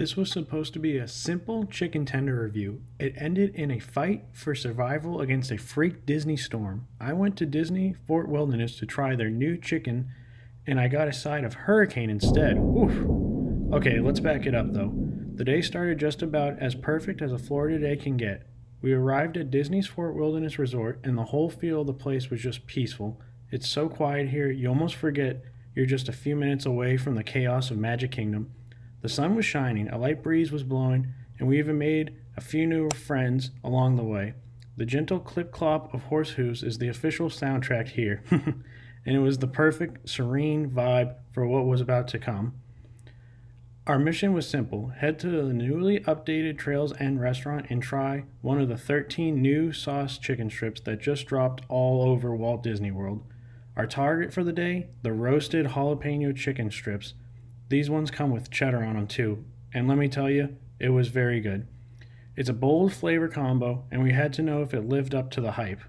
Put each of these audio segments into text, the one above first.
This was supposed to be a simple chicken tender review. It ended in a fight for survival against a freak Disney storm. I went to Disney Fort Wilderness to try their new chicken, and I got a side of hurricane instead. Oof. Okay, let's back it up though. The day started just about as perfect as a Florida day can get. We arrived at Disney's Fort Wilderness Resort, and the whole feel of the place was just peaceful. It's so quiet here, you almost forget you're just a few minutes away from the chaos of Magic Kingdom. The sun was shining, a light breeze was blowing, and we even made a few new friends along the way. The gentle clip-clop of horse hooves is the official soundtrack here, and it was the perfect, serene vibe for what was about to come. Our mission was simple: head to the newly updated Trails End restaurant and try one of the 13 new sauce chicken strips that just dropped all over Walt Disney World. Our target for the day, the roasted jalapeno chicken strips. These ones come with cheddar on them too, and let me tell you, it was very good. It's a bold flavor combo, and we had to know if it lived up to the hype.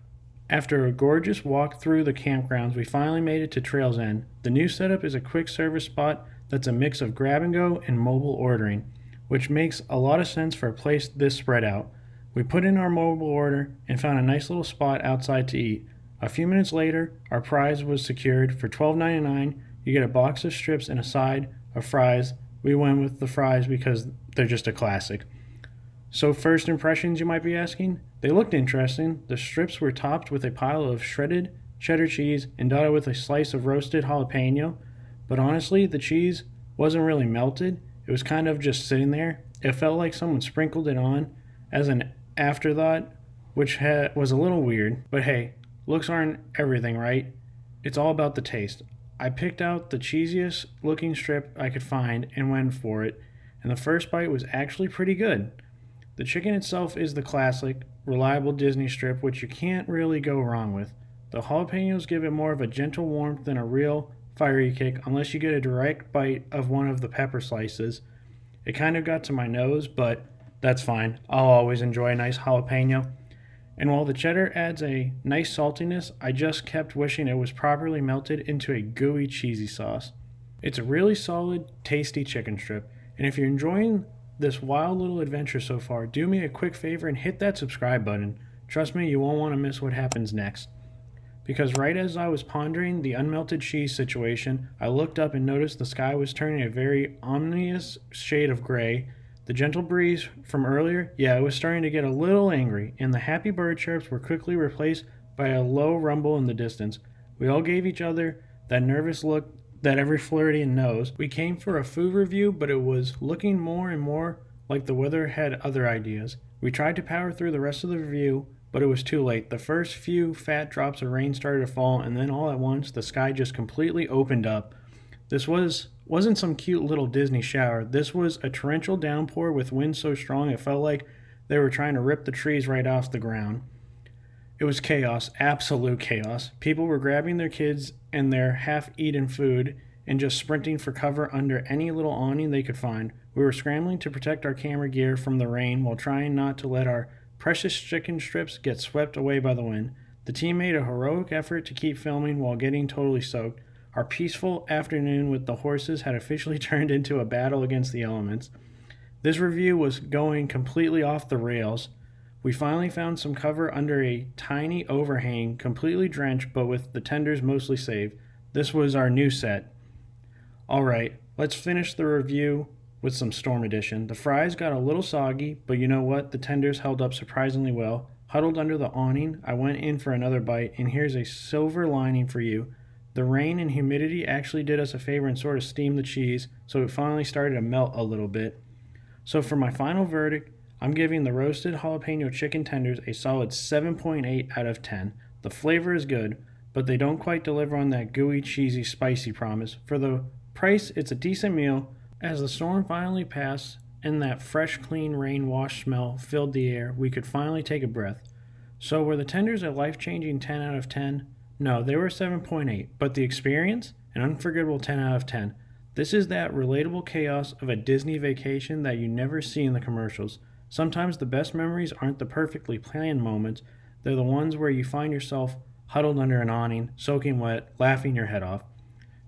After a gorgeous walk through the campgrounds, we finally made it to Trails End. The new setup is a quick service spot that's a mix of grab and go and mobile ordering, which makes a lot of sense for a place this spread out. We put in our mobile order and found a nice little spot outside to eat. A few minutes later, our prize was secured. For $12.99, you get a box of strips and a side of fries. We went with the fries because they're just a classic. So first impressions, you might be asking? They looked interesting. The strips were topped with a pile of shredded cheddar cheese and dotted with a slice of roasted jalapeno. But honestly, the cheese wasn't really melted. It was kind of just sitting there. It felt like someone sprinkled it on as an afterthought, which was a little weird. But hey, looks aren't everything, right? It's all about the taste. I picked out the cheesiest looking strip I could find and went for it, and the first bite was actually pretty good. The chicken itself is the classic, reliable Disney strip, which you can't really go wrong with. The jalapenos give it more of a gentle warmth than a real fiery kick, unless you get a direct bite of one of the pepper slices. It kind of got to my nose, but that's fine. I'll always enjoy a nice jalapeno. And while the cheddar adds a nice saltiness, I just kept wishing it was properly melted into a gooey cheesy sauce. It's a really solid, tasty chicken strip, and if you're enjoying this wild little adventure so far, do me a quick favor and hit that subscribe button. Trust me, you won't want to miss what happens next. Because right as I was pondering the unmelted cheese situation, I looked up and noticed the sky was turning a very ominous shade of gray. The gentle breeze from earlier, it was starting to get a little angry, and the happy bird chirps were quickly replaced by a low rumble in the distance. We all gave each other that nervous look that every Floridian knows. We came for a food review, but it was looking more and more like the weather had other ideas. We tried to power through the rest of the review, but it was too late. The first few fat drops of rain started to fall, and then all at once, the sky just completely opened up. This wasn't some cute little Disney shower. This was a torrential downpour with wind so strong it felt like they were trying to rip the trees right off the ground. It was chaos, absolute chaos. People were grabbing their kids and their half-eaten food and just sprinting for cover under any little awning they could find. We were scrambling to protect our camera gear from the rain while trying not to let our precious chicken strips get swept away by the wind. The team made a heroic effort to keep filming while getting totally soaked. Our peaceful afternoon with the horses had officially turned into a battle against the elements. This review was going completely off the rails. We finally found some cover under a tiny overhang, completely drenched, but with the tenders mostly saved. This was our new set. Alright, let's finish the review with some Storm Edition. The fries got a little soggy, but you know what? The tenders held up surprisingly well. Huddled under the awning, I went in for another bite, and here's a silver lining for you. The rain and humidity actually did us a favor and sort of steamed the cheese, so it finally started to melt a little bit. So for my final verdict, I'm giving the roasted jalapeno chicken tenders a solid 7.8 out of 10. The flavor is good, but they don't quite deliver on that gooey, cheesy, spicy promise. For the price, it's a decent meal. As the storm finally passed and that fresh, clean rain-washed smell filled the air, we could finally take a breath. So were the tenders a life-changing 10 out of 10? No, they were 7.8, but the experience? An unforgettable 10 out of 10. This is that relatable chaos of a Disney vacation that you never see in the commercials. Sometimes the best memories aren't the perfectly planned moments, they're the ones where you find yourself huddled under an awning, soaking wet, laughing your head off.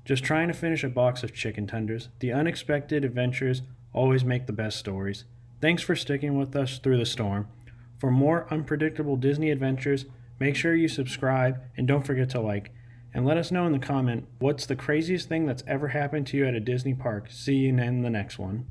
Just trying to finish a box of chicken tenders. The unexpected adventures always make the best stories. Thanks for sticking with us through the storm. For more unpredictable Disney adventures, make sure you subscribe and don't forget to like. And let us know in the comment what's the craziest thing that's ever happened to you at a Disney park. See you in the next one.